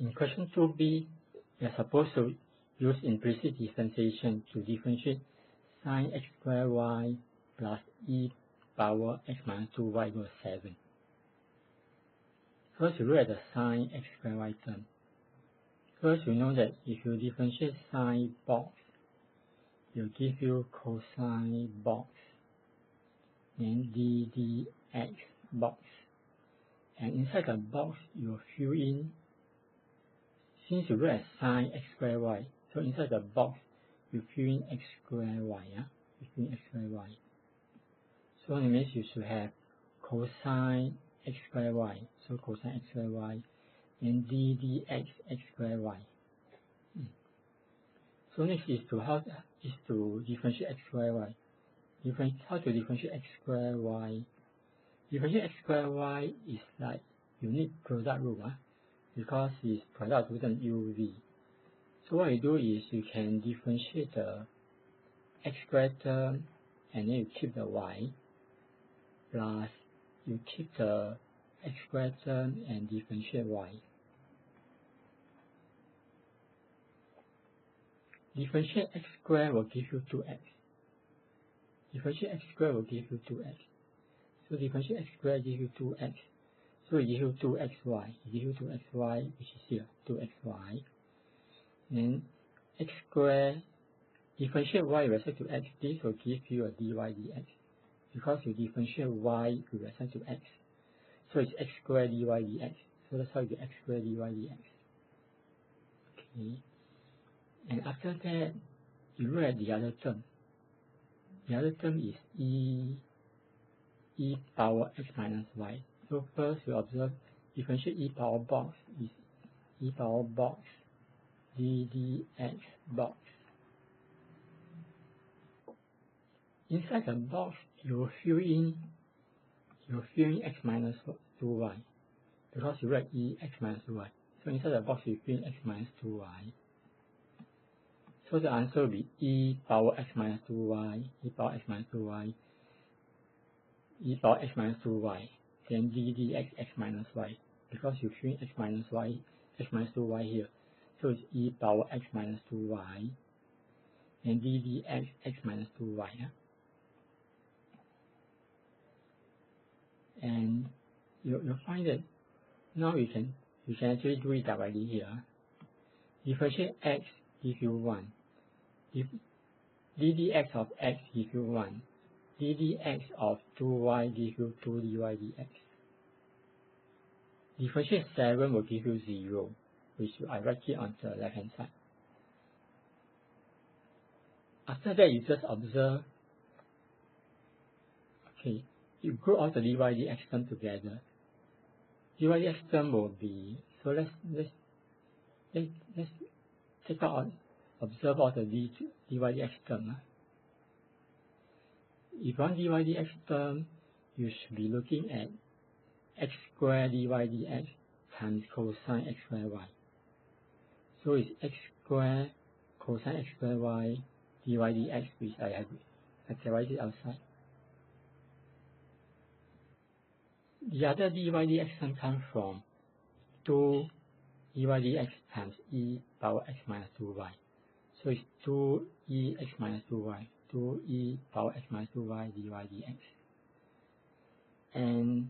In question 2b, we are supposed to use implicit differentiation to differentiate sine x squared y plus e power x minus 2y equals 7. First, you look at the sine x squared y term. First, you know that if you differentiate sine box, it will give you cosine box, then d dx box. And inside the box, you will fill in, since you look at sine x squared y, so inside the box, you fill in x squared y, you fill in x squared y. So it means you should have cosine x squared y, so cosine x squared y, and d dx x squared y. So next is to differentiate x squared y. How to differentiate x squared y? Differentiate x squared y is like unique product rule, because it's product with an UV. So what you do is you can differentiate the x squared term and then you keep the y, plus you keep the x squared term and differentiate y. Differentiate x squared will give you 2x. Differentiate x squared will give you 2x. So differentiate x squared gives you 2x. So it gives you 2xy. It gives you 2xy, which is here, 2xy. Then x squared, differentiate y with respect to x, this will give you a dy dx. Because you differentiate y with respect to x. So it's x squared dy dx. So that's how you get x squared dy dx. Okay. And after that, you look at the other term. The other term is e power x minus y. So first you observe differentiate e power box is e power box d dx box. Inside the box, you fill in x minus 2y, because you write e x minus 2y. So inside the box you fill in x minus 2y. So the answer will be e power x minus 2y, e power x minus 2y, e power x minus 2y, then d dx x minus y, because you fill in x minus 2y here. So it's e power x minus 2y, and d dx x minus 2y. And you'll find that now you can actually do it directly here. Differentiate x give you 1. If d dx of x give you 1, d dx of 2y give you 2 dy dx. Differentiate 7 will give you 0, which I write it on the left hand side. After that, you just observe, okay, you group all the dy dx term together. Dy dx term will be, so let's take out, observe all the dy dx term. If you want dy dx term, you should be looking at x squared dy dx times cosine x squared y. So it's x squared cosine x squared y dy dx, which I can write it outside. The other dy dx term comes from 2 dy dx times e power x minus 2y. So it's 2e x minus 2y, 2e power x minus 2y dy dx. And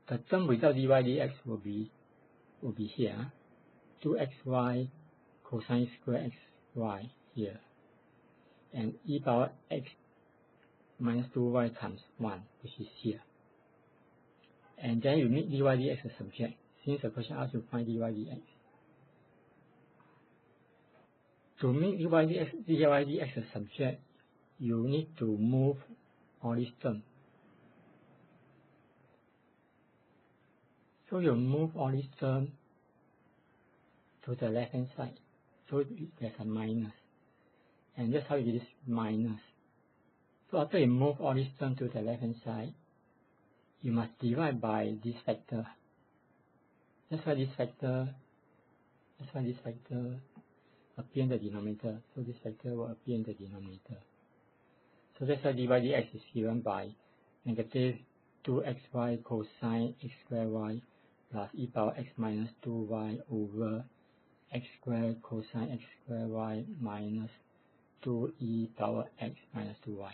the term without dy dx will be here, 2xy cosine square xy here, and e power x minus 2y times 1, which is here. And then you need dy dx as subject, since the question asks you to find dy dx. To make dy dx as subject, you need to move all these terms. So you move all these terms to the left hand side. So there's a minus. And that's how you get this minus. So after you move all these terms to the left hand side, you must divide by this factor. That's why this factor appear in the denominator. So this factor will appear in the denominator. So that's why dy dx is given by negative 2xy cosine x squared y plus e power x minus 2y over x squared cosine x squared y minus 2e power x minus 2y.